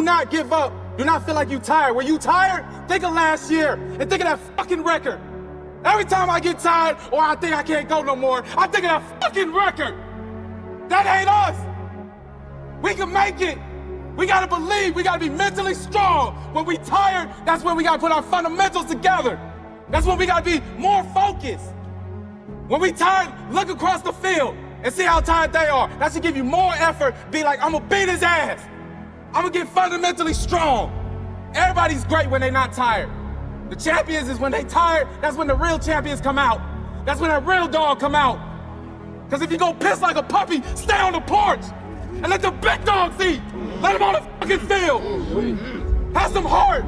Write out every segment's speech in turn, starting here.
not give up. Do not feel like you're tired. When you tired, think of last year and think of that fucking record. Every time I get tired or I think I can't go no more, I think of that fucking record. That ain't us. We can make it. We gotta believe, we gotta be mentally strong. When we tired, that's when we gotta put our fundamentals together. That's when we gotta be more focused. When we tired, look across the field and see how tired they are. That should give you more effort. Be like, I'm gonna beat his ass. I'm gonna get fundamentally strong. Everybody's great when they're not tired. The champions is when they tired, that's when the real champions come out. That's when that real dog come out. Because if you go piss like a puppy, stay on the porch and let the big dogs eat. Let them on the fucking field. Have some heart.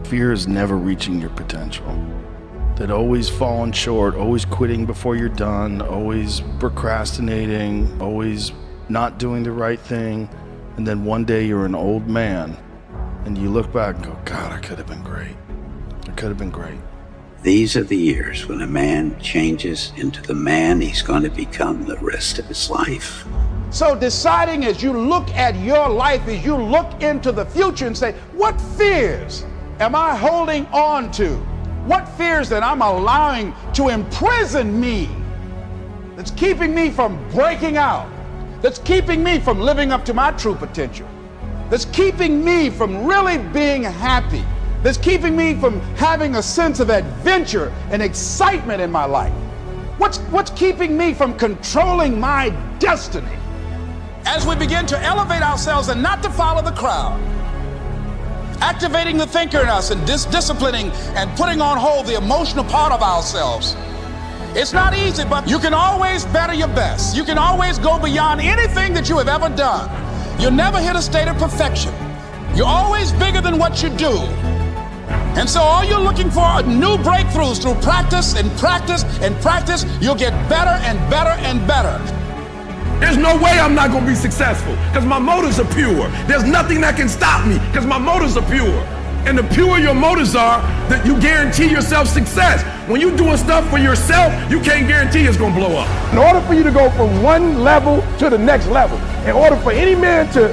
Fear is never reaching your potential. That always falling short, always quitting before you're done, always procrastinating, always not doing the right thing. And then one day you're an old man and you look back and go, God, I could have been great. I could have been great. These are the years when a man changes into the man he's going to become the rest of his life. So deciding as you look at your life, as you look into the future and say, what fears am I holding on to? What fears that I'm allowing to imprison me, that's keeping me from breaking out, that's keeping me from living up to my true potential, that's keeping me from really being happy, that's keeping me from having a sense of adventure and excitement in my life? What's keeping me from controlling my destiny? As we begin to elevate ourselves and not to follow the crowd, activating the thinker in us and disciplining and putting on hold the emotional part of ourselves. It's not easy, but you can always better your best. You can always go beyond anything that you have ever done. You'll never hit a state of perfection. You're always bigger than what you do. And so all you're looking for are new breakthroughs through practice and practice and practice. You'll get better and better and better. There's no way I'm not gonna be successful because my motives are pure. There's nothing that can stop me because my motives are pure. And the purer your motives are, that you guarantee yourself success. When you're doing stuff for yourself, you can't guarantee it's gonna blow up. In order for you to go from one level to the next level, in order for any man to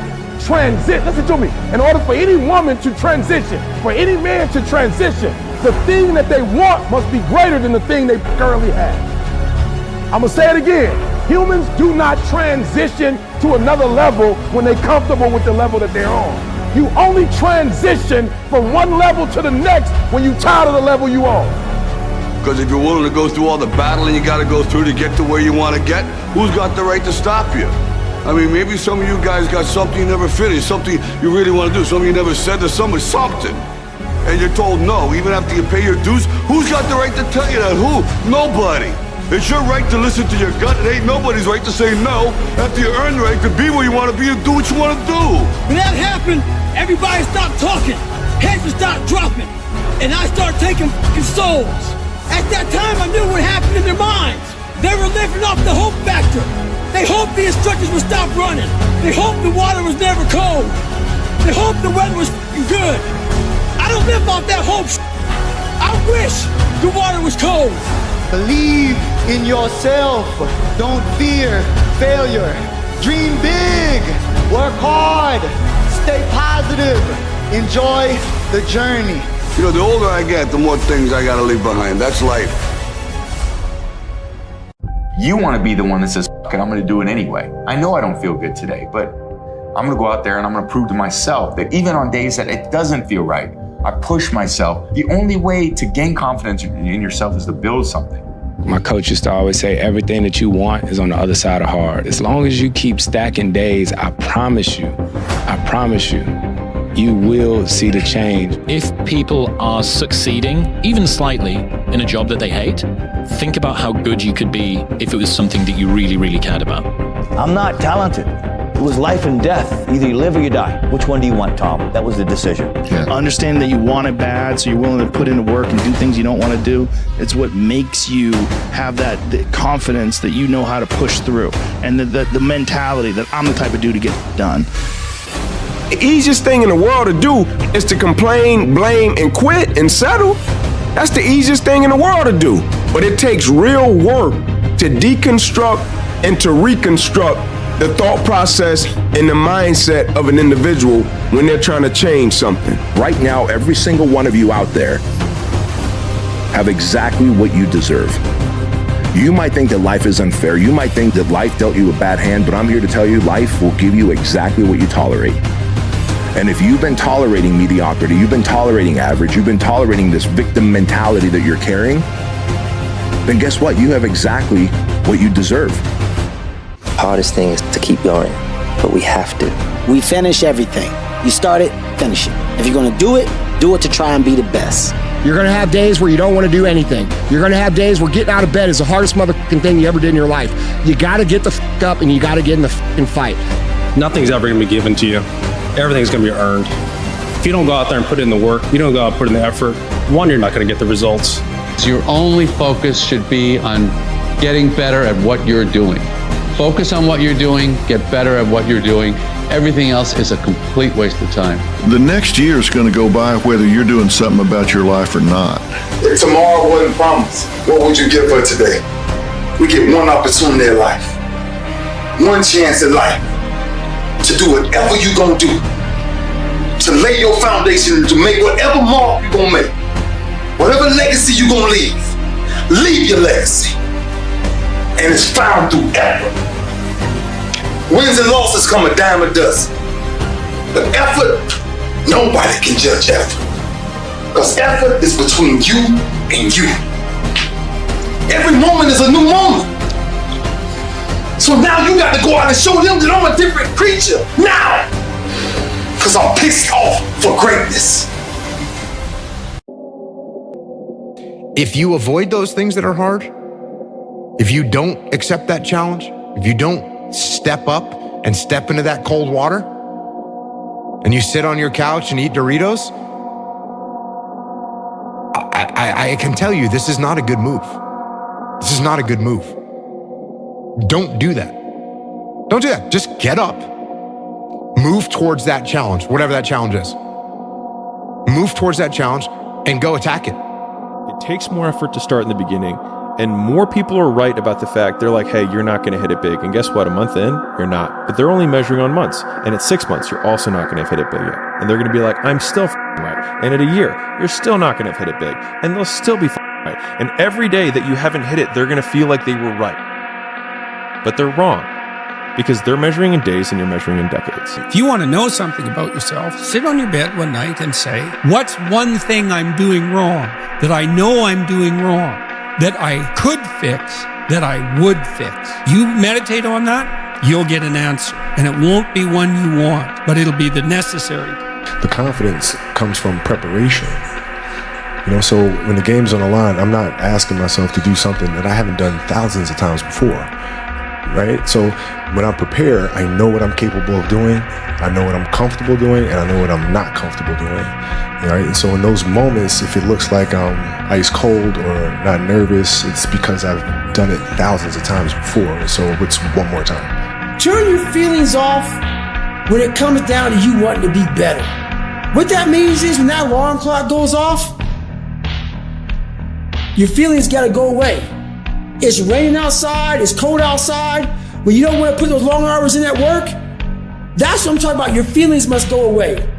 transit, listen to me, in order for any woman to transition, for any man to transition, the thing that they want must be greater than the thing they currently have. I'm gonna say it again. Humans do not transition to another level when they're comfortable with the level that they're on. You only transition from one level to the next when you're tired of the level you on. Because if you're willing to go through all the battling you got to go through to get to where you want to get, who's got the right to stop you? I mean, maybe some of you guys got something you never finished, something you really want to do, something you never said to somebody, something. And you're told no, even after you pay your dues. Who's got the right to tell you that? Who? Nobody. It's your right to listen to your gut. It ain't nobody's right to say no after you earn the right to be where you want to be and do what you want to do. When that happened, everybody stopped talking. Heads would start dropping. And I started taking fucking souls. At that time, I knew what happened in their minds. They were living off the hope factor. They hoped the instructors would stop running. They hoped the water was never cold. They hoped the weather was fucking good. I don't live off that hope. I wish the water was cold. Believe in yourself. Don't fear failure. Dream big. Work hard. Stay positive. Enjoy the journey. You know, the older I get, the more things I gotta leave behind. That's life. You want to be the one that says, F it, I'm going to do it anyway. I know I don't feel good today, but I'm going to go out there and I'm going to prove to myself that even on days that it doesn't feel right, I push myself. The only way to gain confidence in yourself is to build something. My coach used to always say, everything that you want is on the other side of hard. As long as you keep stacking days, I promise you, you will see the change. If people are succeeding, even slightly, in a job that they hate, think about how good you could be if it was something that you really, really cared about. I'm not talented. It was life and death. Either you live or you die. Which one do you want, Tom? That was the decision. Yeah. Understand that you want it bad, so you're willing to put into work and do things you don't want to do. It's what makes you have that confidence that you know how to push through, and the mentality that I'm the type of dude to get it done. The easiest thing in the world to do is to complain, blame, and quit and settle. That's the easiest thing in the world to do. But it takes real work to deconstruct and to reconstruct the thought process and the mindset of an individual when they're trying to change something. Right now, every single one of you out there have exactly what you deserve. You might think that life is unfair. You might think that life dealt you a bad hand, but I'm here to tell you life will give you exactly what you tolerate. And if you've been tolerating mediocrity, you've been tolerating average, you've been tolerating this victim mentality that you're carrying, then guess what? You have exactly what you deserve. Hardest thing is to keep going, but we have to. We finish everything. You start it, finish it. If you're gonna do it to try and be the best. You're gonna have days where you don't want to do anything. You're gonna have days where getting out of bed is the hardest motherfucking thing you ever did in your life. You gotta get the fuck up and you gotta get in the fucking fight. Nothing's ever gonna be given to you. Everything's gonna be earned. If you don't go out there and put in the work, you don't go out and put in the effort, one, you're not gonna get the results. Your only focus should be on getting better at what you're doing. Focus on what you're doing, get better at what you're doing. Everything else is a complete waste of time. The next year is going to go by whether you're doing something about your life or not. If tomorrow wasn't promised, what would you give her today? We get one opportunity in life, one chance in life to do whatever you're going to do, to lay your foundation and to make whatever mark you're going to make, whatever legacy you're going to leave your legacy. And it's found through effort. Wins and losses come a dime a dozen. But effort, nobody can judge effort. Because effort is between you and you. Every moment is a new moment. So now you got to go out and show them that I'm a different creature. Now! Because I'm pissed off for greatness. If you avoid those things that are hard, if you don't accept that challenge, if you don't step up and step into that cold water, and you sit on your couch and eat Doritos, I can tell you this is not a good move. This is not a good move. Don't do that. Don't do that. Just get up. Move towards that challenge, whatever that challenge is. Move towards that challenge and go attack it. It takes more effort to start in the beginning. And more people are right about the fact they're like, hey, you're not going to hit it big. And guess what? A month in, you're not. But they're only measuring on months. And at 6 months, you're also not going to have hit it big yet. And they're going to be like, I'm still right. And at a year, you're still not going to have hit it big. And they'll still be right. And every day that you haven't hit it, they're going to feel like they were right. But they're wrong. Because they're measuring in days and you're measuring in decades. If you want to know something about yourself, sit on your bed one night and say, what's one thing I'm doing wrong that I know I'm doing wrong? That I could fix, that I would fix. You meditate on that, you'll get an answer. And it won't be one you want, but it'll be the necessary. The confidence comes from preparation. You know, so when the game's on the line, I'm not asking myself to do something that I haven't done thousands of times before, right? So when I'm prepared, I know what I'm capable of doing, I know what I'm comfortable doing, and I know what I'm not comfortable doing. Right? And so in those moments, if it looks like I'm ice cold or not nervous, it's because I've done it thousands of times before. And so it's one more time. Turn your feelings off when it comes down to you wanting to be better. What that means is when that alarm clock goes off, your feelings gotta go away. It's raining outside, it's cold outside, when you don't want to put those long hours in at work, that's what I'm talking about. Your feelings must go away.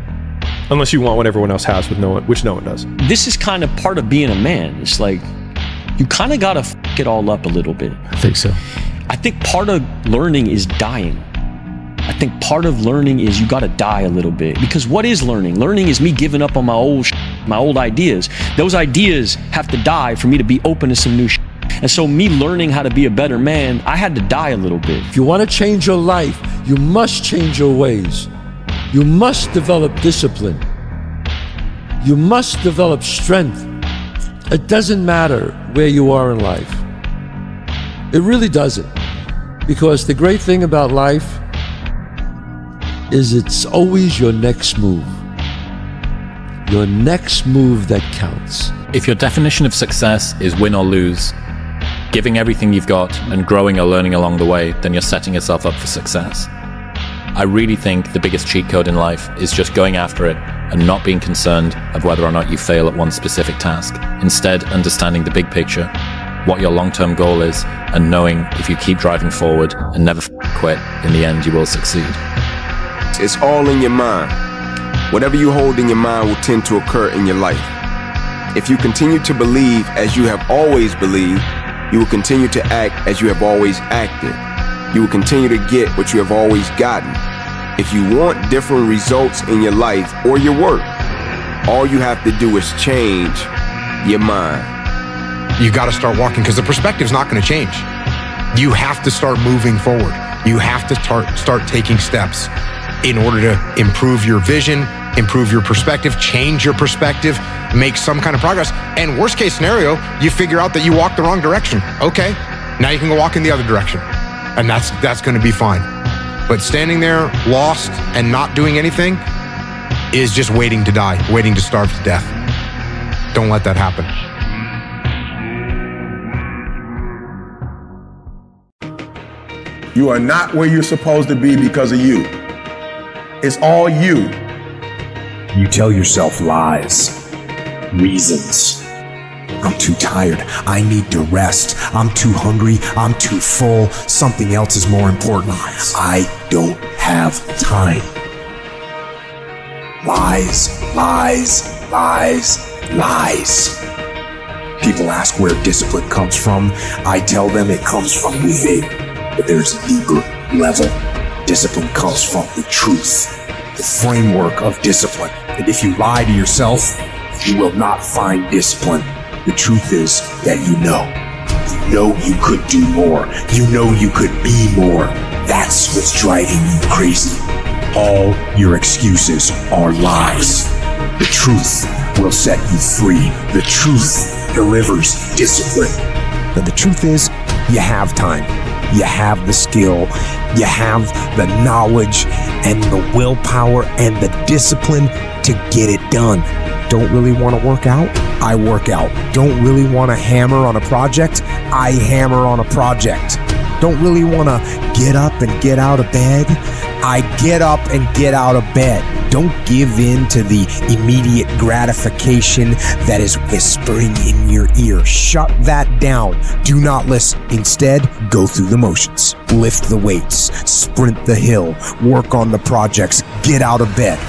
Unless you want what everyone else has, which no one does. This is kind of part of being a man. It's like, you kind of got to f*** it all up a little bit. I think so. I think part of learning is dying. I think part of learning is you got to die a little bit. Because what is learning? Learning is me giving up on my old ideas. Those ideas have to die for me to be open to some new shit. And so me learning how to be a better man, I had to die a little bit. If you want to change your life, you must change your ways. You must develop discipline. You must develop strength. It doesn't matter where you are in life. It really doesn't. Because the great thing about life is it's always your next move. Your next move that counts. If your definition of success is win or lose, giving everything you've got and growing or learning along the way, then you're setting yourself up for success. I really think the biggest cheat code in life is just going after it and not being concerned of whether or not you fail at one specific task. Instead, understanding the big picture, what your long-term goal is, and knowing if you keep driving forward and never quit. In the end, you will succeed. It's all in your mind. Whatever you hold in your mind will tend to occur in your life. If you continue to believe as you have always believed, you will continue to act as you have always acted. You will continue to get what you have always gotten. If you want different results in your life or your work, all you have to do is change your mind. You got to start walking because the perspective's not going to change. You have to start moving forward. You have to start taking steps in order to improve your vision, improve your perspective, change your perspective, make some kind of progress. And worst case scenario, you figure out that you walked the wrong direction. Okay, now you can go walk in the other direction. And that's going to be fine. But standing there lost and not doing anything is just waiting to die, waiting to starve to death. Don't let that happen. You are not where you're supposed to be because of you. It's all you. You tell yourself lies, reasons. I'm too tired. I need to rest. I'm too hungry. I'm too full. Something else is more important. I don't have time. Lies, lies, lies, lies. People ask where discipline comes from. I tell them it comes from within. But there's a deeper level. Discipline comes from the truth, the framework of discipline. And if you lie to yourself, you will not find discipline. The truth is that you know you could do more. You know you could be more. That's what's driving you crazy. All your excuses are lies. The truth will set you free. The truth delivers discipline. But the truth is, you have time. You have the skill, you have the knowledge and the willpower and the discipline to get it done. Don't really want to work out? I work out. Don't really want to hammer on a project? I hammer on a project. Don't really want to get up and get out of bed? I get up and get out of bed. Don't give in to the immediate gratification that is whispering in your ear. Shut that down. Do not listen. Instead, go through the motions. Lift the weights. Sprint the hill. Work on the projects. Get out of bed.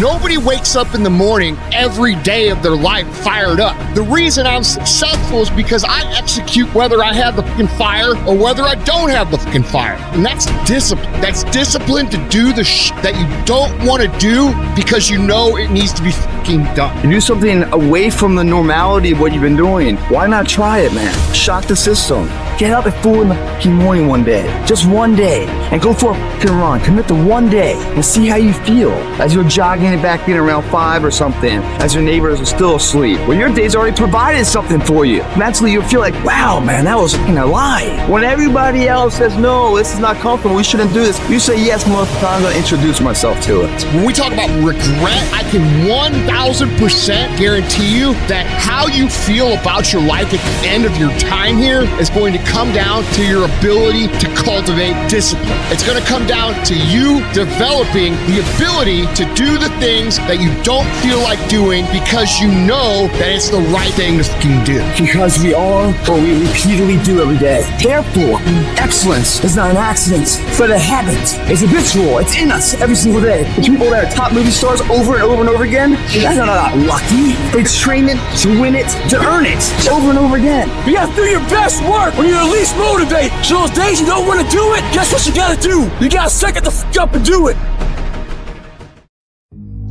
Nobody wakes up in the morning every day of their life fired up. The reason I'm successful is because I execute whether I have the fucking fire or whether I don't have the fucking fire. And that's discipline. That's discipline to do the shit that you don't want to do because you know it needs to be fucking done. To do something away from the normality of what you've been doing. Why not try it, man? Shock the system. Get up at 4 in the fucking morning one day. Just one day. And go for a fucking run. Commit to one day and see how you feel as you're jogging it back in around 5 or something, as your neighbors are still asleep. Well, your day's already provided something for you. Mentally, you'll feel like, wow, man, that was fucking a lie. When everybody else says, no, this is not comfortable, we shouldn't do this, you say, yes, motherfucker, I'm going to introduce myself to it. When we talk about regret, I can 1000% guarantee you that how you feel about your life at the end of your time here is going to come down to your ability to cultivate discipline. It's going to come down to you developing the ability to do the things that you don't feel like doing because you know that it's the right thing to fucking do. Because we are, or we repeatedly do every day. Therefore, excellence is not an accident, but a habit. It's habitual. It's in us every single day. The people that are top movie stars over and over and over again, that's not lucky. They train it to win it, to earn it, over and over again. You gotta do your best work when you're at least motivated. So those days you don't want to do it, guess what you gotta do? You gotta suck it the fuck up and do it.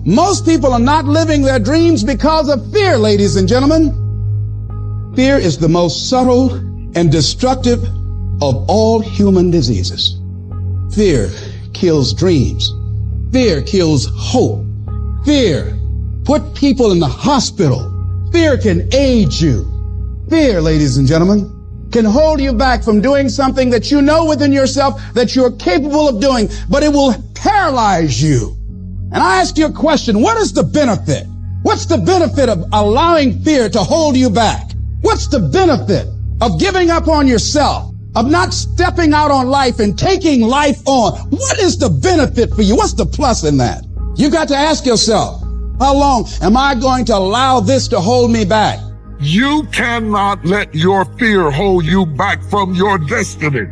Most people are not living their dreams because of fear, ladies and gentlemen. Fear is the most subtle and destructive of all human diseases. Fear kills dreams. Fear kills hope. Fear put people in the hospital. Fear can age you. Fear, ladies and gentlemen, can hold you back from doing something that you know within yourself that you're capable of doing, but it will paralyze you. And I ask you a question, what is the benefit? What's the benefit of allowing fear to hold you back? What's the benefit of giving up on yourself, of not stepping out on life and taking life on? What is the benefit for you? What's the plus in that? You got to ask yourself, how long am I going to allow this to hold me back? You cannot let your fear hold you back from your destiny.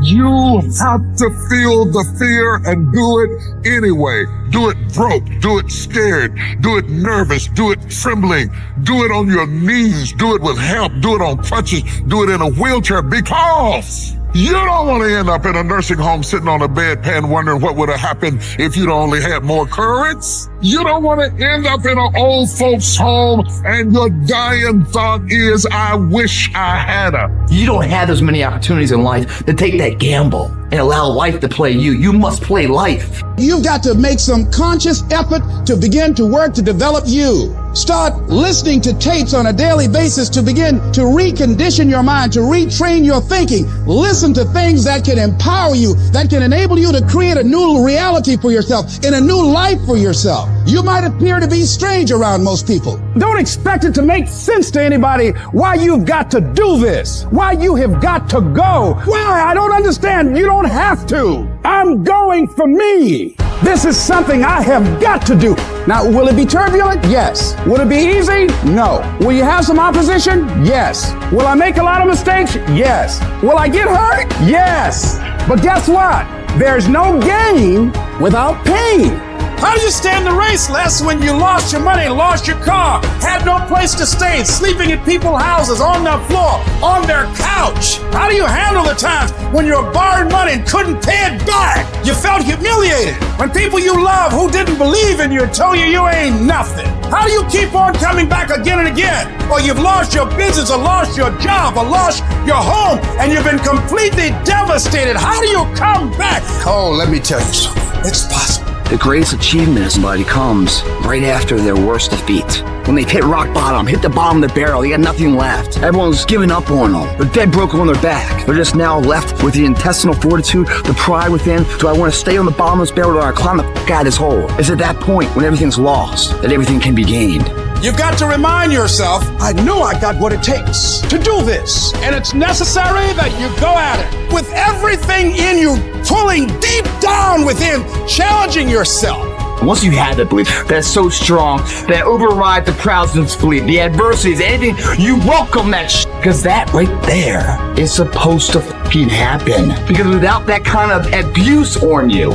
You have to feel the fear and do it anyway. Do it broke, do it scared, do it nervous, do it trembling, do it on your knees, do it with help, do it on crutches, do it in a wheelchair, because you don't want to end up in a nursing home sitting on a bedpan wondering what would have happened if you'd only had more courage. You don't want to end up in an old folks home and your dying thought is, I wish I had her. You don't have as many opportunities in life to take that gamble and allow life to play you. You must play life. You've got to make some conscious effort to begin to work to develop you. Start listening to tapes on a daily basis to begin to recondition your mind, to retrain your thinking. Listen to things that can empower you, that can enable you to create a new reality for yourself and a new life for yourself. You might appear to be strange around most people. Don't expect it to make sense to anybody why you've got to do this, why you have got to go. Why? I don't understand. You don't have to. I'm going for me. This is something I have got to do. Now, will it be turbulent? Yes. Will it be easy? No. Will you have some opposition? Yes. Will I make a lot of mistakes? Yes. Will I get hurt? Yes. But guess what? There's no gain without pain. How did you stand the race, Les, when you lost your money, lost your car, had no place to stay, sleeping at people's houses, on their floor, on their couch? How do you handle the times when you borrowed money and couldn't pay it back? You felt humiliated when people you love who didn't believe in you told you you ain't nothing. How do you keep on coming back again and again? Or you've lost your business, or lost your job, or lost your home, and you've been completely devastated. How do you come back? Oh, let me tell you something. It's possible. The greatest achievement of somebody comes right after their worst defeat. When they've hit rock bottom, hit the bottom of the barrel, they got nothing left. Everyone's given up on them. They're dead broke on their back. They're just now left with the intestinal fortitude, the pride within. Do I want to stay on the bottom of this barrel, or do I climb the f*** out of this hole? It's at that point when everything's lost that everything can be gained. You've got to remind yourself, I know I got what it takes to do this. And it's necessary that you go at it with everything in you, pulling deep down within, challenging yourself. Once you have that belief that's so strong that overrides the proudness belief, the adversities, anything, you welcome that because that right there is supposed to f***ing happen. Because without that kind of abuse on you.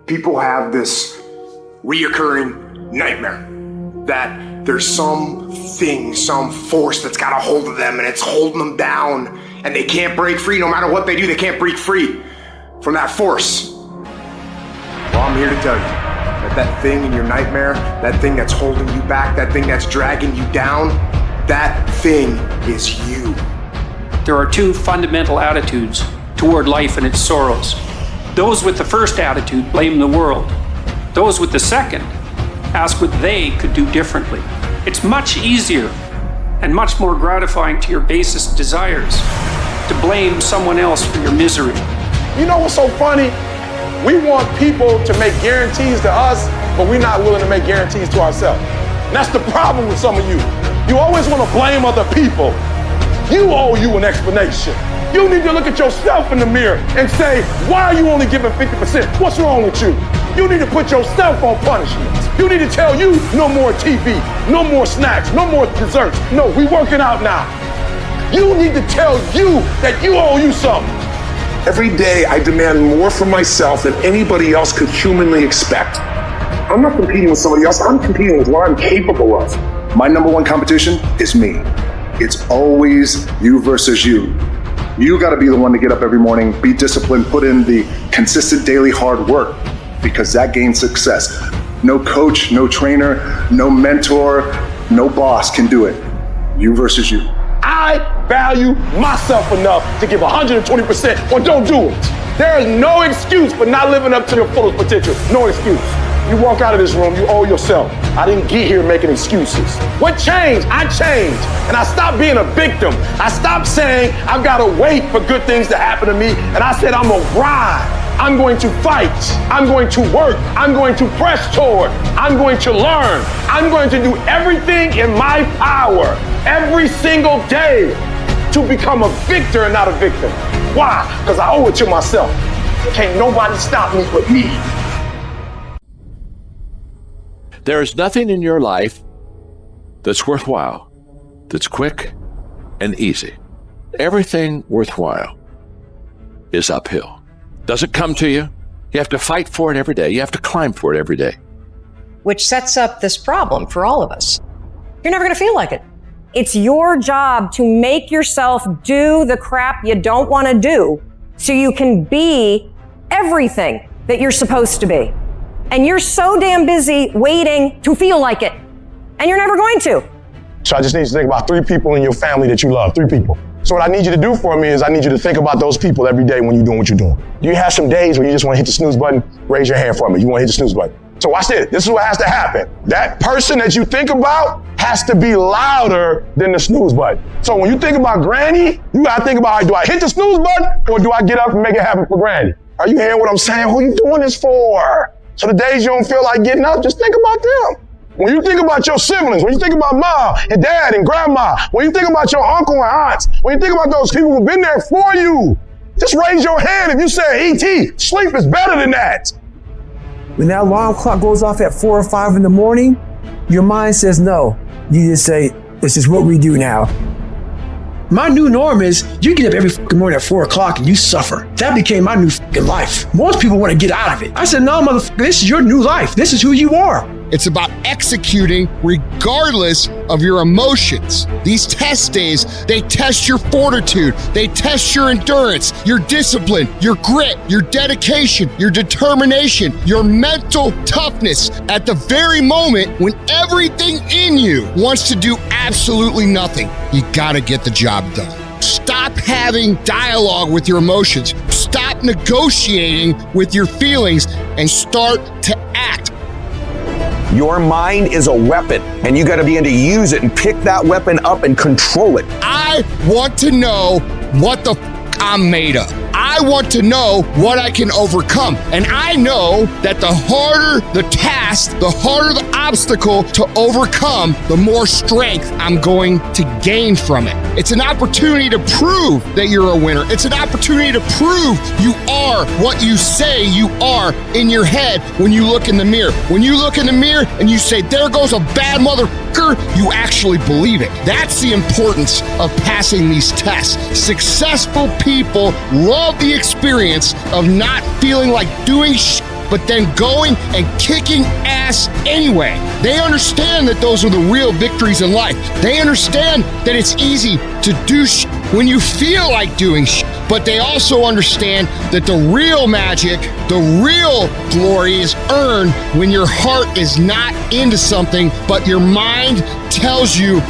People have this reoccurring nightmare that there's something, some force that's got a hold of them and it's holding them down and they can't break free. No matter what they do, they can't break free from that force. Well, I'm here to tell you that that thing in your nightmare, that thing that's holding you back, that thing that's dragging you down, that thing is you. There are two fundamental attitudes toward life and its sorrows. Those with the first attitude blame the world. Those with the second ask what they could do differently. It's much easier and much more gratifying to your basest desires to blame someone else for your misery. You know what's so funny? We want people to make guarantees to us, but we're not willing to make guarantees to ourselves. And that's the problem with some of you. You always want to blame other people. You owe you an explanation. You need to look at yourself in the mirror and say, why are you only giving 50%? What's wrong with you? You need to put yourself on punishment. You need to tell you no more TV, no more snacks, no more desserts. No, we working out now. You need to tell you that you owe you something. Every day I demand more from myself than anybody else could humanly expect. I'm not competing with somebody else. I'm competing with what I'm capable of. My number one competition is me. It's always you versus you. You got to be the one to get up every morning, be disciplined, put in the consistent daily hard work, because that gains success. No coach, no trainer, no mentor, no boss can do it. You versus you. I value myself enough to give 120% or don't do it. There is no excuse for not living up to your fullest potential. No excuse. You walk out of this room, you owe yourself. I didn't get here making excuses. What changed? I changed. And I stopped being a victim. I stopped saying I've got to wait for good things to happen to me. And I said I'm going to ride. I'm going to fight. I'm going to work. I'm going to press toward. I'm going to learn. I'm going to do everything in my power every single day to become a victor and not a victim. Why? Because I owe it to myself. Can't nobody stop me but me. There is nothing in your life that's worthwhile, that's quick and easy. Everything worthwhile is uphill. Doesn't come to you. You have to fight for it every day. You have to climb for it every day. Which sets up this problem for all of us. You're never going to feel like it. It's your job to make yourself do the crap you don't want to do so you can be everything that you're supposed to be. And you're so damn busy waiting to feel like it. And you're never going to. So I just need you to think about 3 people in your family that you love, 3 people. So what I need you to do for me is I need you to think about those people every day when you're doing what you're doing. Do you have some days where you just want to hit the snooze button? Raise your hand for me. You want to hit the snooze button. So watch this. This is what has to happen. That person that you think about has to be louder than the snooze button. So when you think about Granny, you got to think about, do I hit the snooze button or do I get up and make it happen for Granny? Are you hearing what I'm saying? Who are you doing this for? So the days you don't feel like getting up, just think about them. When you think about your siblings, when you think about mom and dad and grandma, when you think about your uncle and aunts, when you think about those people who've been there for you, just raise your hand if you say, E.T., sleep is better than that. When that alarm clock goes off at 4 or 5 in the morning, your mind says no. You just say, this is what we do now. My new norm is you get up every fucking morning at 4 o'clock and you suffer. That became my new fucking life. Most people want to get out of it. I said, no, motherfucker, this is your new life. This is who you are. It's about executing regardless of your emotions. These test days, they test your fortitude, they test your endurance, your discipline, your grit, your dedication, your determination, your mental toughness at the very moment when everything in you wants to do absolutely nothing. You gotta get the job done. Stop having dialogue with your emotions. Stop negotiating with your feelings and start to act. Your mind is a weapon, and you got to be able to use it and pick that weapon up and control it. I want to know what the I'm made of. I want to know what I can overcome. And I know that the harder the task, the harder the obstacle to overcome, the more strength I'm going to gain from it. It's an opportunity to prove that you're a winner. It's an opportunity to prove you are what you say you are in your head when you look in the mirror. When you look in the mirror and you say, there goes a bad motherfucker, you actually believe it. That's the importance of passing these tests. Successful people love the experience of not feeling like doing shit, but then going and kicking ass anyway. They understand that those are the real victories in life. They understand that it's easy to do shit when you feel like doing shit, but they also understand that the real magic, the real glory is earned when your heart is not into something, but your mind tells you,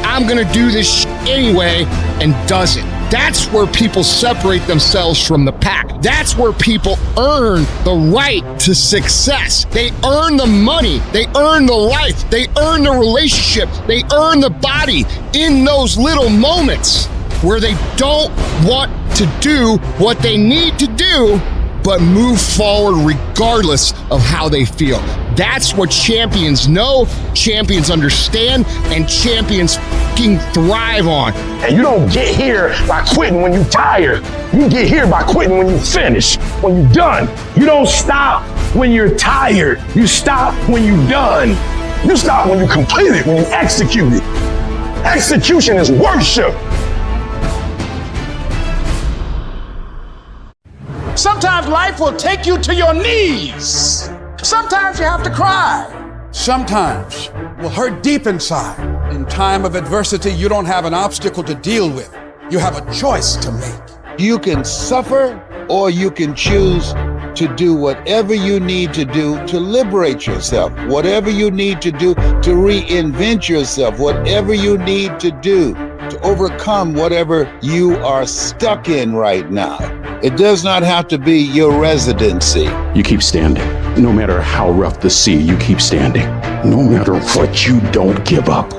I'm gonna do this shit anyway, and does it. That's where people separate themselves from the pack. That's where people earn the right to success. They earn the money. They earn the life. They earn the relationship. They earn the body in those little moments where they don't want to do what they need to do, but move forward regardless of how they feel. That's what champions know, champions understand, and champions fucking thrive on. And you don't get here by quitting when you're tired. You get here by quitting when you finish, when you're done. You don't stop when you're tired. You stop when you're done. You stop when you complete it, when you execute it. Execution is worship. Sometimes life will take you to your knees. Sometimes you have to cry. Sometimes will hurt deep inside. In time of adversity, you don't have an obstacle to deal with. You have a choice to make. You can suffer or you can choose to do whatever you need to do to liberate yourself, whatever you need to do to reinvent yourself, whatever you need to do to overcome whatever you are stuck in right now. It does not have to be your residency. You keep standing. No matter how rough the sea, you keep standing. No matter what, you don't give up.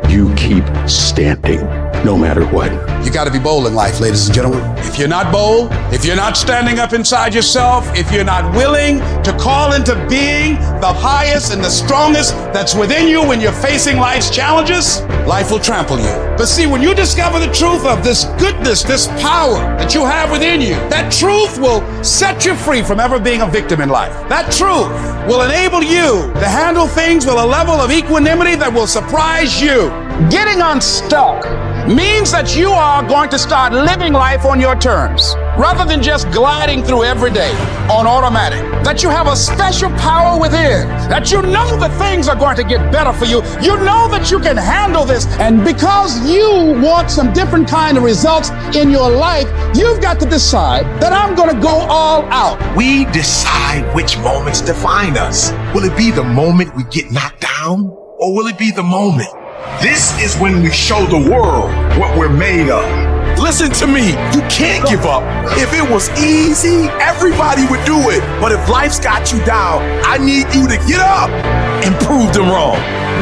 You keep standing, no matter what. You got to be bold in life, ladies and gentlemen. If you're not bold, if you're not standing up inside yourself, if you're not willing to call into being the highest and the strongest that's within you when you're facing life's challenges, life will trample you. But see, when you discover the truth of this goodness, this power that you have within you, that truth will set you free from ever being a victim in life. That truth will enable you to handle things with a level of equanimity that will surprise you. Getting unstuck means that you are going to start living life on your terms rather than just gliding through every day on automatic. That you have a special power within, that you know that things are going to get better for you. You know that you can handle this. And because you want some different kind of results in your life, you've got to decide that I'm going to go all out. We decide which moments define us. Will it be the moment we get knocked down, or will it be the moment? This is when we show the world what we're made of. Listen to me, you can't give up. If it was easy, everybody would do it. But if life's got you down, I need you to get up and prove them wrong.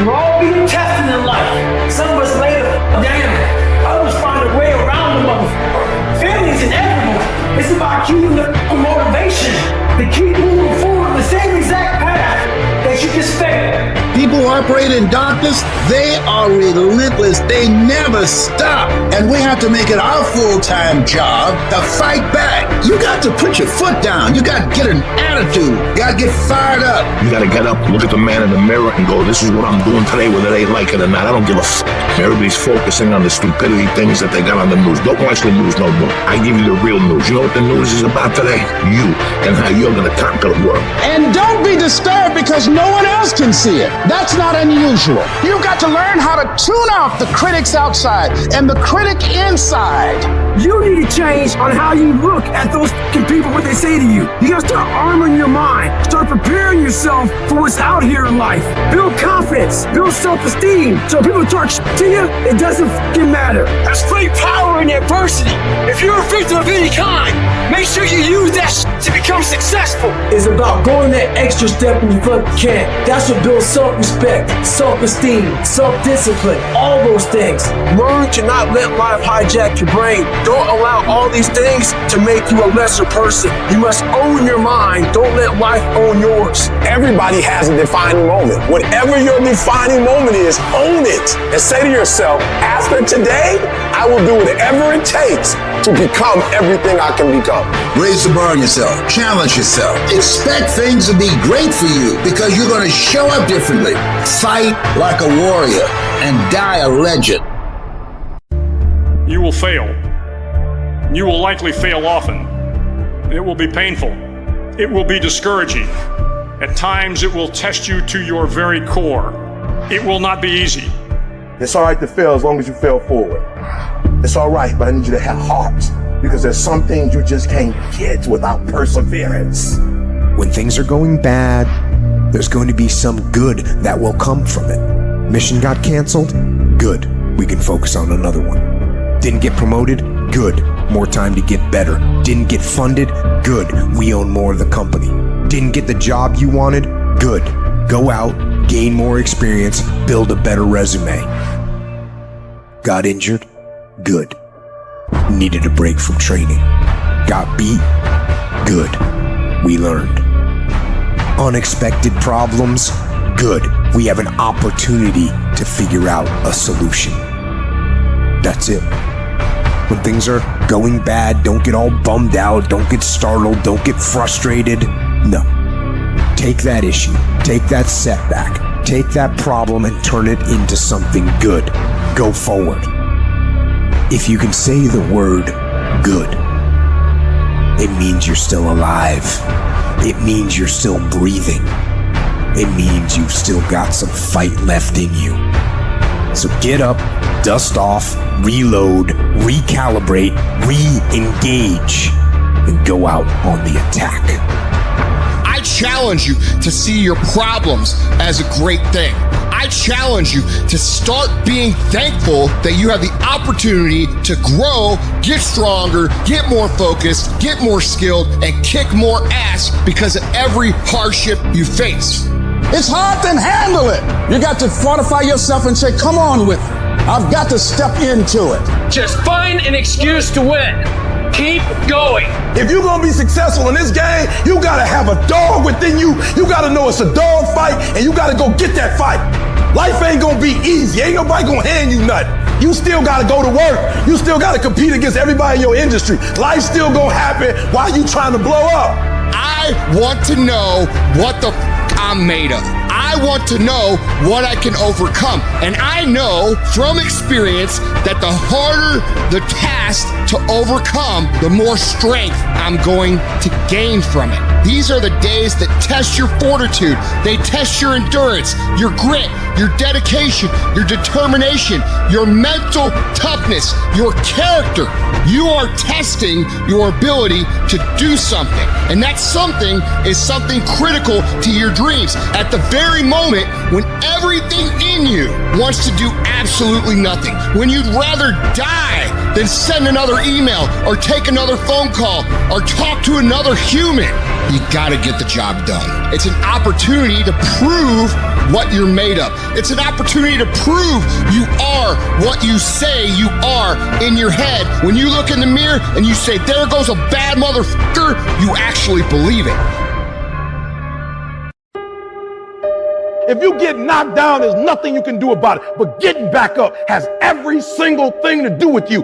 We're all being tested in life. Some of us later down. Others find a way around the motherfucker. Failure's inevitable. It's about keeping the motivation to keep moving forward the same exact path that you just failed. People who operate in darkness, they are relentless. They never stop. And we have to make it our full-time job to fight back. You got to put your foot down. You got to get an attitude. You got to get fired up. You gotta get up, look at the man in the mirror and go, this is what I'm doing today, whether they like it or not. I don't give a f***. Everybody's focusing on the stupidity things that they got on the news. Don't watch the news no more. I give you the real news. You know what the news is about today? You and how you're gonna conquer the world. And don't be disturbed because no one else can see it. That's not unusual. You've got to learn how to tune out the critics outside and the critic inside. You need to change on how you look at those people, what they say to you. You gotta start arming your mind. Start preparing yourself for what's out here in life. Build confidence. Build self-esteem. So people talk to you, it doesn't matter. There's great power in adversity. If you're a victim of any kind, make sure you use that to become successful. It's about going that extra step when you can. That's what builds self-respect, self-esteem, self-discipline, all those things. Learn to not let life hijack your brain. Don't allow all these things to make you a lesser person. You must own your mind. Don't let life own yours. Everybody has a defining moment. Whatever your defining moment is, own it. And say to yourself, after today, I will do whatever it takes to become everything I can become. Raise the bar on yourself. Challenge yourself. Expect things to be great for you because you're going to show up differently. Fight like a warrior and die a legend. You will fail. You will likely fail often. It will be painful. It will be discouraging. At times, it will test you to your very core. It will not be easy. It's all right to fail as long as you fail forward. It's all right, but I need you to have heart because there's some things you just can't get without perseverance. When things are going bad, there's going to be some good that will come from it. Mission got canceled? Good. We can focus on another one. Didn't get promoted? Good. More time to get better. Didn't get funded? Good. We own more of the company. Didn't get the job you wanted? Good. Go out, gain more experience, build a better resume. Got injured? Good. Needed a break from training. Got beat? Good. We learned. Unexpected problems? Good. We have an opportunity to figure out a solution. That's it. When things are going bad, don't get all bummed out, don't get startled, don't get frustrated. No. Take that issue, take that setback, take that problem and turn it into something good. Go forward. If you can say the word good, it means you're still alive. It means you're still breathing. It means you've still got some fight left in you. So get up, dust off, reload, recalibrate, re-engage, and go out on the attack. I challenge you to see your problems as a great thing. I challenge you to start being thankful that you have the opportunity to grow, get stronger, get more focused, get more skilled, and kick more ass because of every hardship you face. It's hard to handle it. You got to fortify yourself and say, come on with it. I've got to step into it. Just find an excuse to win. Keep going. If you're gonna be successful in this game, you gotta have a dog within you. You gotta know it's a dog fight, and you gotta go get that fight. Life ain't gonna be easy. Ain't nobody gonna hand you nothing. You still gotta go to work. You still gotta compete against everybody in your industry. Life's still gonna happen while you trying to blow up. I want to know what the I'm made of. I I want to know what I can overcome. And I know from experience that the harder the task to overcome, the more strength I'm going to gain from it. These are the days that test your fortitude. They test your endurance, your grit, your dedication, your determination, your mental toughness, your character. You are testing your ability to do something. And that something is something critical to your dreams. At the very moment when everything in you wants to do absolutely nothing, when you'd rather die than send another email or take another phone call or talk to another human, you gotta get the job done. It's an opportunity to prove what you're made of. It's an opportunity to prove you are what you say you are in your head. When you look in the mirror and you say, there goes a bad motherfucker, you actually believe it. If you get knocked down, there's nothing you can do about it. But getting back up has every single thing to do with you.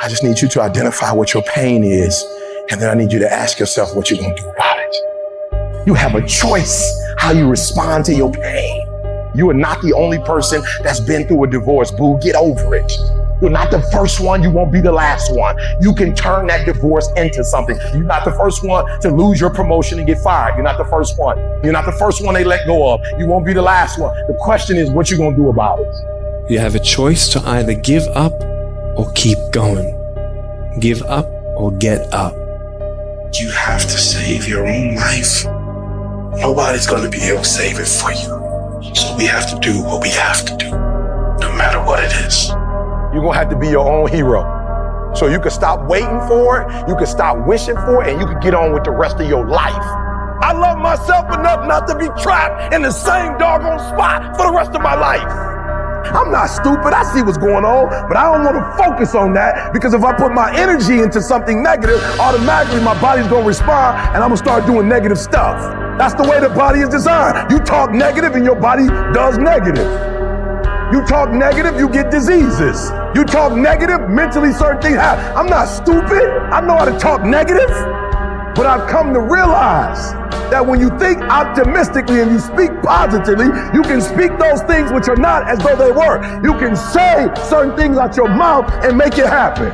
I just need you to identify what your pain is, and then I need you to ask yourself what you're gonna do about it. You have a choice how you respond to your pain. You are not the only person that's been through a divorce, boo. Get over it. You're not the first one. You won't be the last one. You can turn that divorce into something. You're not the first one to lose your promotion and get fired. You're not the first one. You're not the first one they let go of. You won't be the last one. The question is what you gonna do about it. You have a choice to either give up or keep going. Give up or get up. You have to save your own life. Nobody's going to be able to save it for you. So we have to do what we have to do, no matter what it is. You're going to have to be your own hero. So you can stop waiting for it, you can stop wishing for it, and you can get on with the rest of your life. I love myself enough not to be trapped in the same doggone spot for the rest of my life. I'm not stupid, I see what's going on, but I don't want to focus on that, because if I put my energy into something negative, automatically my body's going to respond and I'm going to start doing negative stuff. That's the way the body is designed. You talk negative and your body does negative. You talk negative, you get diseases. You talk negative, mentally certain things happen. I'm not stupid, I know how to talk negative, but I've come to realize that when you think optimistically and you speak positively, you can speak those things which are not as though they were. You can say certain things out your mouth and make it happen.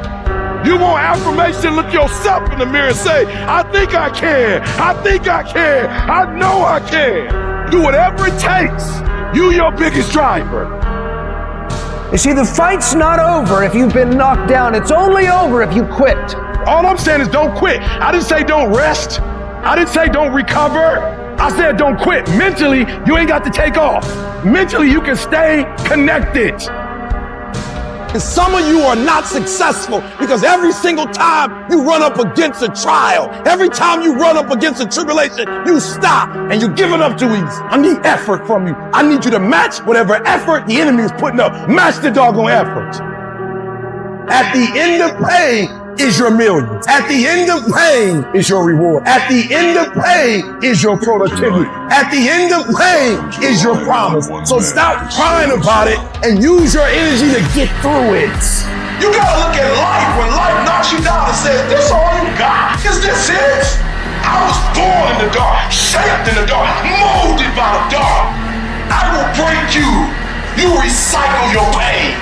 You want affirmation, look yourself in the mirror and say, I think I can, I think I can, I know I can. Do whatever it takes. You your biggest driver. You see, the fight's not over if you've been knocked down. It's only over if you quit. All I'm saying is don't quit. I didn't say don't rest. I didn't say don't recover. I said don't quit. Mentally, you ain't got to take off. Mentally, you can stay connected. And some of you are not successful because every single time you run up against a trial, every time you run up against a tribulation, you stop and you give it up too easy. I need effort from you. I need you to match whatever effort the enemy is putting up. Match the doggone effort. At the end of pain is your millions. At the end of pain is your reward. At the end of pain is your productivity. At the end of pain is your promise. So stop crying about it and use your energy to get through it. You gotta look at life when life knocks you down and says, this all you got? Is this it? I was born in the dark, shaped in the dark, molded by the dark. I will break you. You recycle your pain.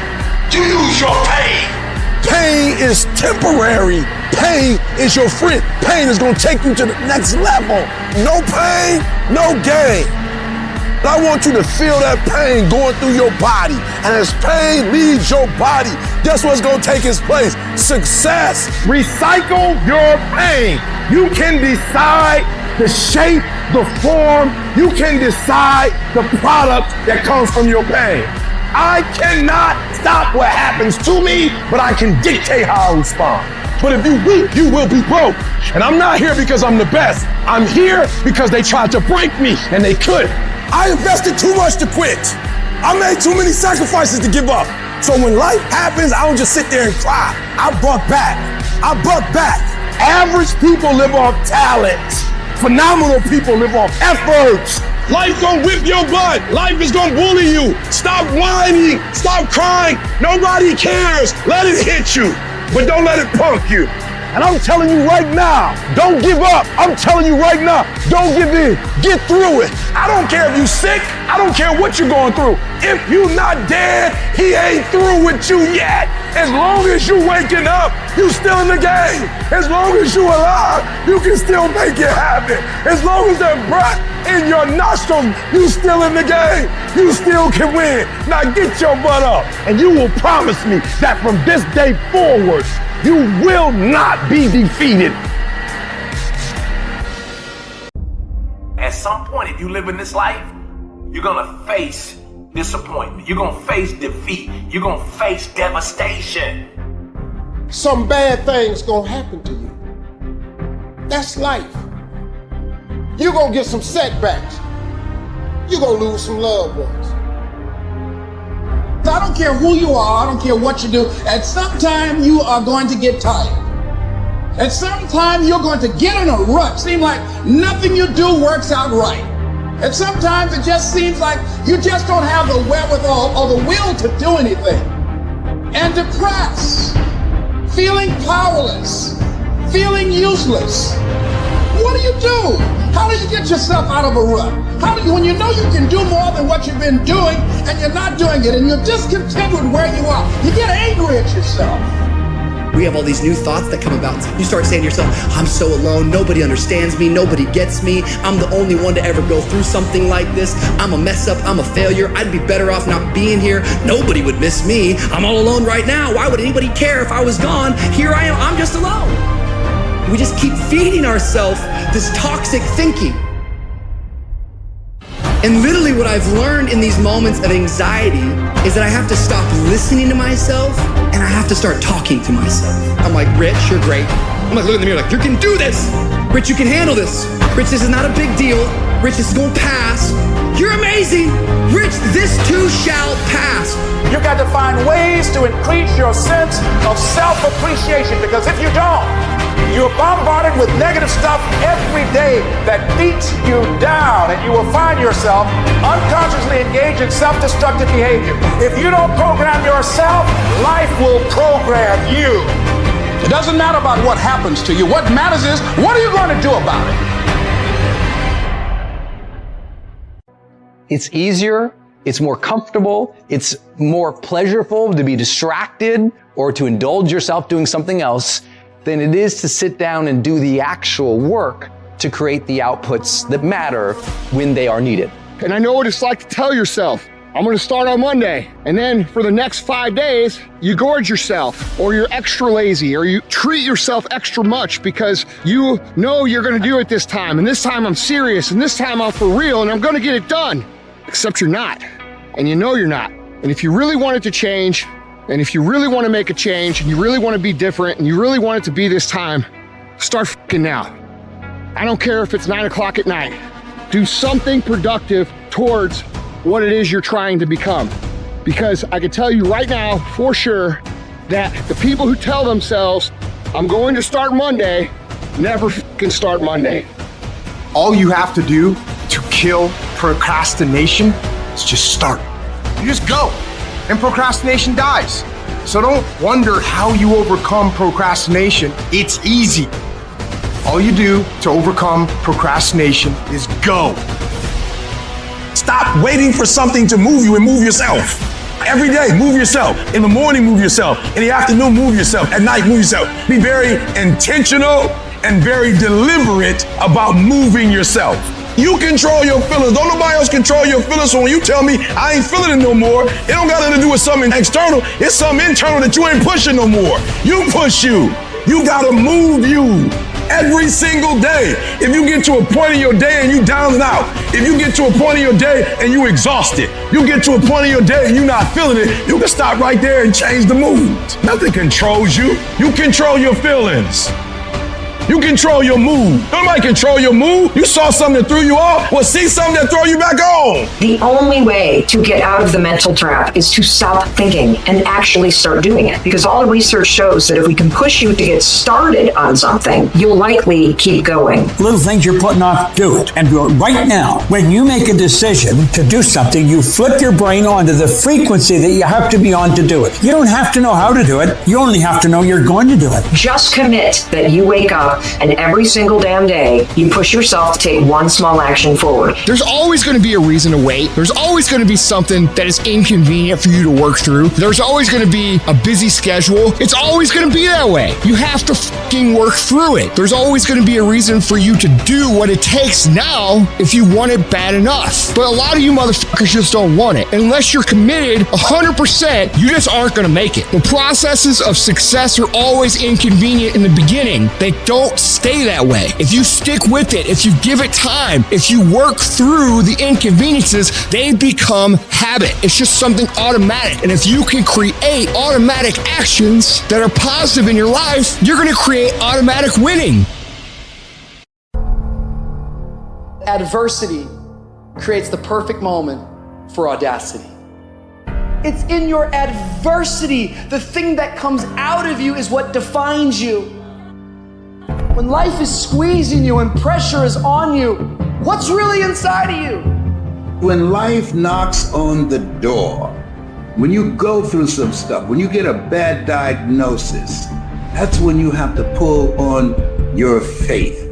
You use your pain. Pain is temporary. Pain is your friend. Pain is gonna take you to the next level. No pain, no gain. And I want you to feel that pain going through your body. And as pain leaves your body, guess what's gonna take its place? Success. Recycle your pain. You can decide the shape, the form. You can decide the product that comes from your pain. I cannot stop what happens to me, but I can dictate how I respond. But if you weak, you will be broke. And I'm not here because I'm the best. I'm here because they tried to break me, and they couldn't. I invested too much to quit. I made too many sacrifices to give up. So when life happens, I don't just sit there and cry. I buck back. I buck back. Average people live off talent. Phenomenal people live off effort. Life gonna whip your butt. Life is gonna bully you. Stop whining. Stop crying. Nobody cares. Let it hit you, but don't let it punk you. And I'm telling you right now, don't give up. I'm telling you right now, don't give in. Get through it. I don't care if you're sick. I don't care what you're going through. If you're not dead, he ain't through with you yet. As long as you waking up, you still in the game. As long as you alive, you can still make it happen. As long as that breath in your nostrils, you still in the game. You still can win. Now get your butt up, and you will promise me that from this day forward, you will not be defeated. At some point, if you live in this life, you're gonna face disappointment. You're gonna face defeat. You're gonna face devastation. Some bad things gonna happen to you. That's life. You're gonna get some setbacks. You're gonna lose some loved ones. I don't care who you are, I don't care what you do, at some time you are going to get tired. At some time you're going to get in a rut. Seem like nothing you do works out right. And sometimes it just seems like you just don't have the wherewithal or the will to do anything. And depressed, feeling powerless, feeling useless. What do you do? How do you get yourself out of a rut? How do you, when you know you can do more than what you've been doing and you're not doing it and you're discontent with where you are, you get angry at yourself. We have all these new thoughts that come about. You start saying to yourself, I'm so alone, nobody understands me, nobody gets me, I'm the only one to ever go through something like this, I'm a mess up, I'm a failure, I'd be better off not being here, nobody would miss me, I'm all alone right now, why would anybody care if I was gone? Here I am, I'm just alone. We just keep feeding ourselves this toxic thinking. And literally what I've learned in these moments of anxiety is that I have to stop listening to myself and I have to start talking to myself. I'm like, Rich, you're great. I'm like, look in the mirror like, you can do this. Rich, you can handle this. Rich, this is not a big deal. Rich, this is gonna pass. You're amazing. Rich, this too shall pass. You got to find ways to increase your sense of self-appreciation, because if you don't, you're bombarded with negative stuff every day that beats you down, and you will find yourself unconsciously engaged in self-destructive behavior. If you don't program yourself, life will program you. It doesn't matter about what happens to you. What matters is, what are you going to do about it? It's easier, it's more comfortable, it's more pleasurable to be distracted or to indulge yourself doing something else than it is to sit down and do the actual work to create the outputs that matter when they are needed. And I know what it's like to tell yourself, I'm gonna start on Monday. And then for the next 5 days, you gorge yourself, or you're extra lazy, or you treat yourself extra much because you know you're gonna do it this time. And this time I'm serious, and this time I'm for real, and I'm gonna get it done. Except you're not, and you know you're not. And if you really want it to change, and if you really want to make a change, and you really want to be different, and you really want it to be this time, start f***ing now. I don't care if it's 9 o'clock at night. Do something productive towards what it is you're trying to become. Because I can tell you right now, for sure, that the people who tell themselves, I'm going to start Monday, never f***ing start Monday. All you have to do to kill procrastination is just start. You just go, and procrastination dies. So don't wonder how you overcome procrastination. It's easy. All you do to overcome procrastination is go. Stop waiting for something to move you and move yourself. Every day, move yourself. In the morning, move yourself. In the afternoon, move yourself. At night, move yourself. Be very intentional and very deliberate about moving yourself. You control your feelings. Don't nobody else control your feelings. So when you tell me I ain't feeling it no more, it don't got nothing to do with something external. It's something internal that you ain't pushing no more. You push you. You gotta move you every single day. If you get to a point in your day and you down and out, if you get to a point in your day and you exhausted, you get to a point in your day and you're not feeling it, you can stop right there and change the mood. Nothing controls you. You control your feelings. You control your mood. Nobody control your mood. You saw something that threw you off. Well, see something that throw you back on. The only way to get out of the mental trap is to stop thinking and actually start doing it. Because all the research shows that if we can push you to get started on something, you'll likely keep going. Little things you're putting off, do it. And do it right now. When you make a decision to do something, you flip your brain onto the frequency that you have to be on to do it. You don't have to know how to do it. You only have to know you're going to do it. Just commit that you wake up and every single damn day you push yourself to take one small action forward. There's always going to be a reason to wait. There's always going to be something that is inconvenient for you to work through. There's always going to be a busy schedule. It's always going to be that way. You have to fucking work through it. There's always going to be a reason for you to do what it takes now if you want it bad enough. But a lot of you motherfuckers just don't want it. Unless you're committed 100%, you just aren't going to make it. The processes of success are always inconvenient in the beginning. They don't stay that way. If you stick with it, if you give it time, if you work through the inconveniences, they become habit. It's just something automatic. And if you can create automatic actions that are positive in your life, you're going to create automatic winning. Adversity creates the perfect moment for audacity. It's in your adversity. The thing that comes out of you is what defines you. When life is squeezing you and pressure is on you, what's really inside of you? When life knocks on the door, when you go through some stuff, when you get a bad diagnosis, that's when you have to pull on your faith.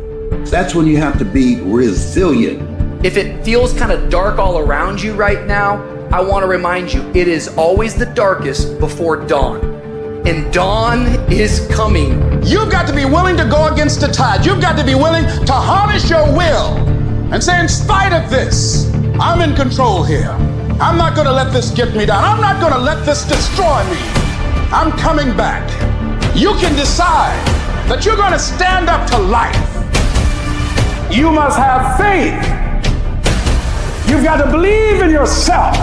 That's when you have to be resilient. If it feels kind of dark all around you right now, I want to remind you, it is always the darkest before dawn. And dawn is coming. You've got to be willing to go against the tide. You've got to be willing to harness your will and say, in spite of this, I'm in control here. I'm not going to let this get me down. I'm not going to let this destroy me. I'm coming back. You can decide that you're going to stand up to life. You must have faith. You've got to believe in yourself.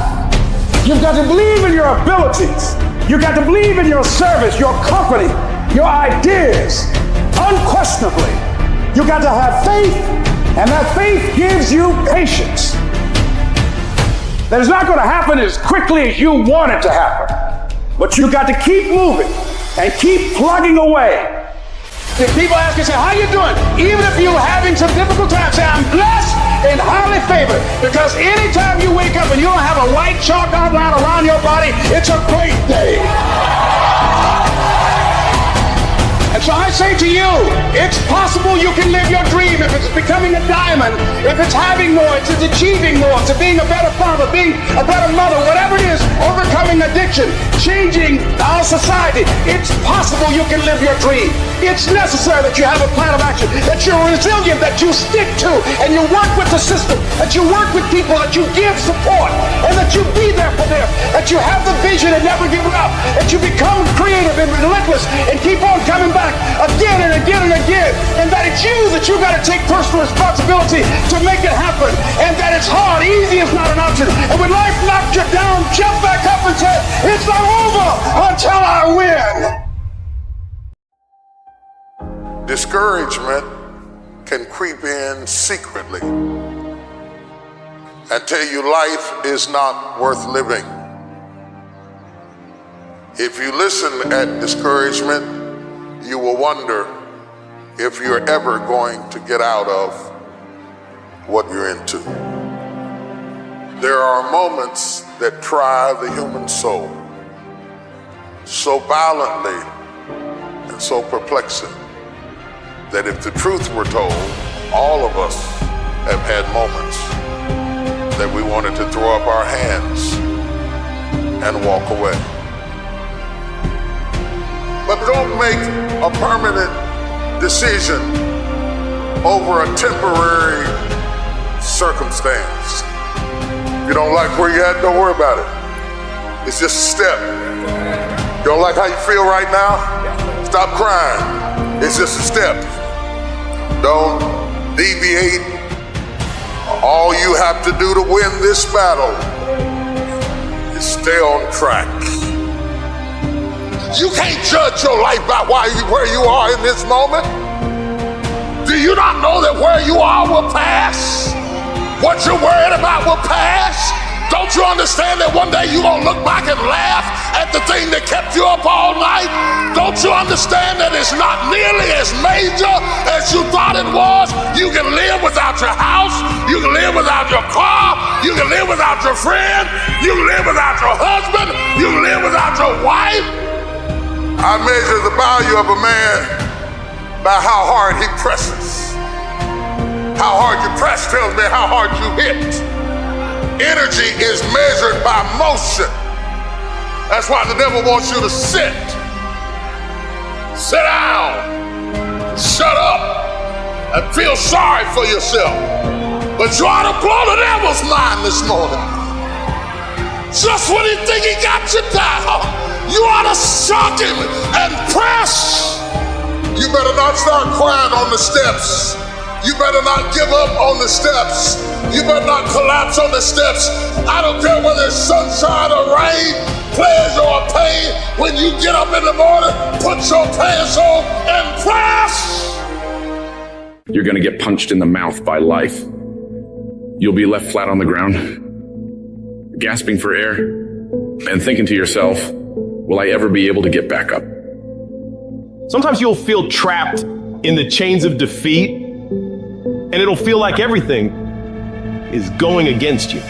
You've got to believe in your abilities. You've got to believe in your service, your company, your ideas. Unquestionably, you've got to have faith, and that faith gives you patience. That is not going to happen as quickly as you want it to happen. But you've got to keep moving and keep plugging away. If people ask you, say, how you doing? Even if you're having some difficult times, say, I'm blessed and highly favored. Because anytime you wake up and you don't have a white chalk outline around your body, it's a great day. And so I say to you, it's possible you can live your dream if it's becoming a diamond, if it's having more, if it's achieving more, if it's being a better father, being a better mother, whatever it is, overcoming addiction, changing our society. It's possible you can live your dream. It's necessary that you have a plan of action, that you're resilient, that you stick to, and you work with the system, that you work with people, that you give support, and that you be there for them, that you have the vision and never give it up, that you become creative and relentless and keep on coming back again and again and again, and that it's you that you got to take personal responsibility to make it happen, and that it's hard. Easy is not an option. And when life knocks you down, jump back up and say, it's not over until I win. Discouragement can creep in secretly and tell you life is not worth living. If you listen at discouragement, you will wonder if you're ever going to get out of what you're into. There are moments that try the human soul so violently and so perplexing that if the truth were told, all of us have had moments that we wanted to throw up our hands and walk away. But don't make a permanent decision over a temporary circumstance. If you don't like where you're at, don't worry about it. It's just a step. You don't like how you feel right now? Stop crying. It's just a step. Don't deviate. All you have to do to win this battle is stay on track. You can't judge your life by where you are in this moment. Do you not know that where you are will pass? What you're worried about will pass? Don't you understand that one day you're going to look back and laugh at the thing that kept you up all night? Don't you understand that it's not nearly as major as you thought it was? You can live without your house. You can live without your car. You can live without your friend. You can live without your husband. You can live without your wife. I measure the value of a man by how hard he presses. How hard you press tells me how hard you hit. Energy is measured by motion. That's why the devil wants you to sit down, shut up, and feel sorry for yourself. But you ought to blow the devil's mind this morning. Just when he think he got you down, you ought to shock him and press. You better not start crying on the steps. You better not give up on the steps. You better not collapse on the steps. I don't care whether it's sunshine or rain, pleasure or pain. When you get up in the morning, put your pants on and press. You're gonna get punched in the mouth by life. You'll be left flat on the ground, gasping for air, and thinking to yourself, will I ever be able to get back up? Sometimes you'll feel trapped in the chains of defeat, and it'll feel like everything is going against you.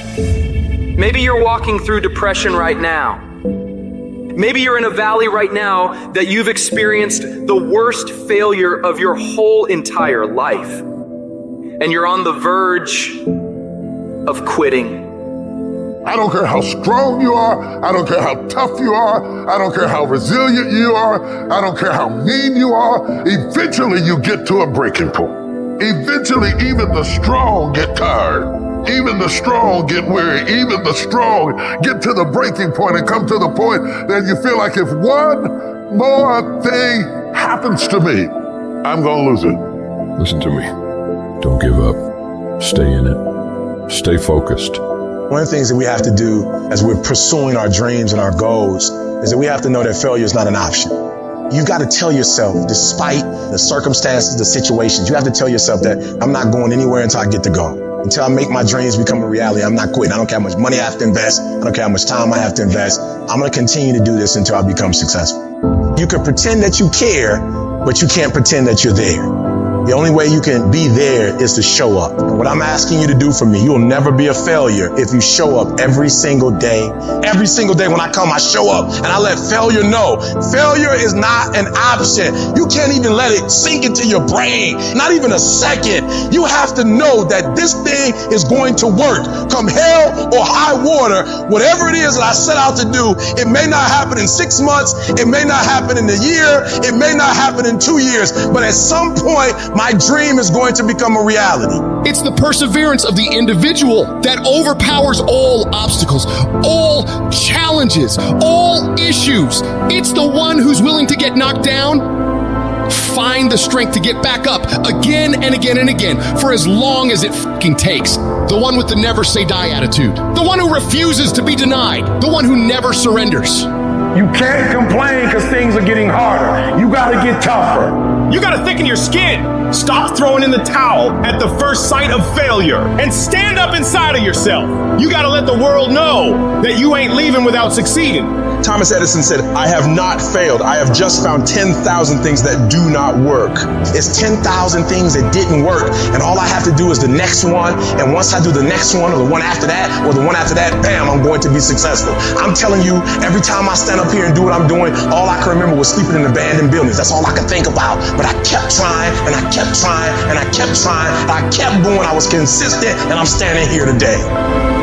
Maybe you're walking through depression right now. Maybe you're in a valley right now that you've experienced the worst failure of your whole entire life. And you're on the verge of quitting. I don't care how strong you are. I don't care how tough you are. I don't care how resilient you are. I don't care how mean you are. Eventually you get to a breaking point. Eventually, even the strong get tired. Even the strong get weary. Even the strong get to the breaking point and come to the point that you feel like if one more thing happens to me, I'm going to lose it. Listen to me. Don't give up. Stay in it. Stay focused. One of the things that we have to do as we're pursuing our dreams and our goals is that we have to know that failure is not an option. You got to tell yourself, despite the circumstances, the situations, you have to tell yourself that I'm not going anywhere until I get to go. Until I make my dreams become a reality, I'm not quitting. I don't care how much money I have to invest. I don't care how much time I have to invest. I'm going to continue to do this until I become successful. You can pretend that you care, but you can't pretend that you're there. The only way you can be there is to show up. And what I'm asking you to do for me, you'll never be a failure if you show up every single day. Every single day when I come, I show up and I let failure know. Failure is not an option. You can't even let it sink into your brain, not even a second. You have to know that this thing is going to work. Come hell or high water, whatever it is that I set out to do, it may not happen in 6 months, it may not happen in a year, it may not happen in 2 years, but at some point, my dream is going to become a reality. It's the perseverance of the individual that overpowers all obstacles, all challenges, all issues. It's the one who's willing to get knocked down, find the strength to get back up again and again and again for as long as it fucking takes. The one with the never say die attitude. The one who refuses to be denied. The one who never surrenders. You can't complain because things are getting harder. You gotta get tougher. You gotta thicken your skin. Stop throwing in the towel at the first sight of failure and stand up inside of yourself. You gotta let the world know that you ain't leaving without succeeding. Thomas Edison said, I have not failed. I have just found 10,000 things that do not work. It's 10,000 things that didn't work. And all I have to do is the next one. And once I do the next one or the one after that or the one after that, bam, I'm going to be successful. I'm telling you, every time I stand up here and do what I'm doing, all I can remember was sleeping in abandoned buildings. That's all I could think about. But I kept trying and I kept trying and I kept trying. I kept going. I was consistent and I'm standing here today.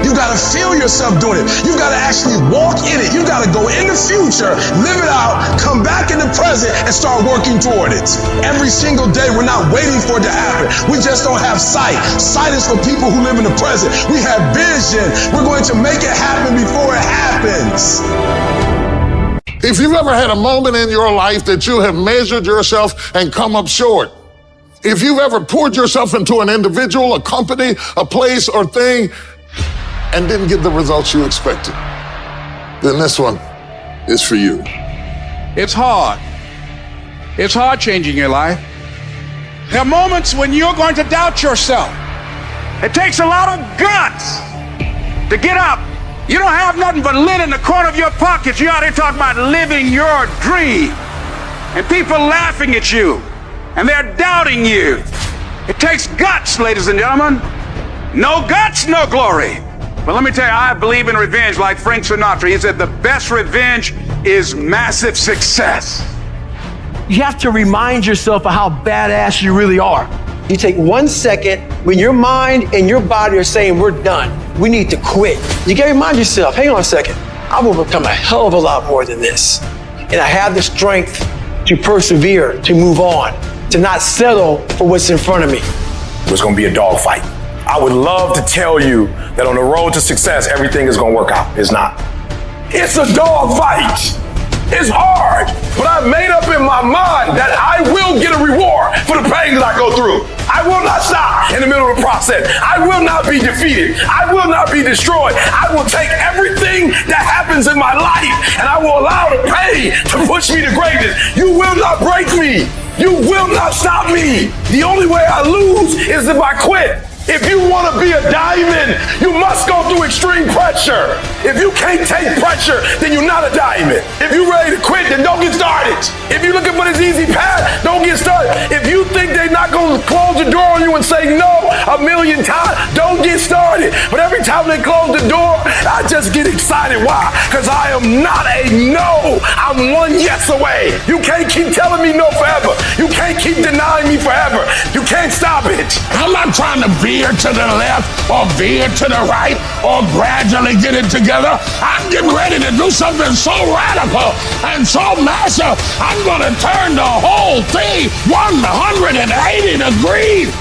You gotta feel yourself doing it. You gotta actually walk in it. You gotta go in the future, live it out, come back in the present and start working toward it. Every single day, we're not waiting for it to happen. We just don't have sight. Sight is for people who live in the present. We have vision. We're going to make it happen before it happens. If you've ever had a moment in your life that you have measured yourself and come up short, if you've ever poured yourself into an individual, a company, a place or thing, and didn't get the results you expected, then this one is for you. It's hard. It's hard changing your life. There are moments when you're going to doubt yourself. It takes a lot of guts to get up. You don't have nothing but lint in the corner of your pocket. You're out here talking about living your dream. And people laughing at you. And they're doubting you. It takes guts, ladies and gentlemen. No guts, no glory. But let me tell you, I believe in revenge like Frank Sinatra. He said the best revenge is massive success. You have to remind yourself of how badass you really are. You take 1 second when your mind and your body are saying we're done. We need to quit. You gotta remind yourself, hang on a second. I will become a hell of a lot more than this. And I have the strength to persevere, to move on, to not settle for what's in front of me. It's gonna be a dogfight. I would love to tell you that on the road to success, everything is gonna work out. It's not. It's a dogfight. It's hard, but I've made up in my mind that I will get a reward for the pain that I go through. I will not stop in the middle of the process. I will not be defeated. I will not be destroyed. I will take everything that happens in my life and I will allow the pain to push me to greatness. You will not break me. You will not stop me. The only way I lose is if I quit. If you want to be a diamond, you must go through extreme pressure. If you can't take pressure, then you're not a diamond. If you're ready to quit, then don't get started. If you're looking for this easy path, don't get started. If you think they're not going to close the door on you and say no 1,000,000 times, don't get started. But every time they close the door, I just get excited. Why? Because I am not a no. I'm one yes away. You can't keep telling me no forever. You can't keep denying me forever. You can't stop it. I'm not trying to veer to the left or veer to the right or gradually get it together. I'm getting ready to do something so radical and so massive, I'm going to turn the whole thing 180 degrees.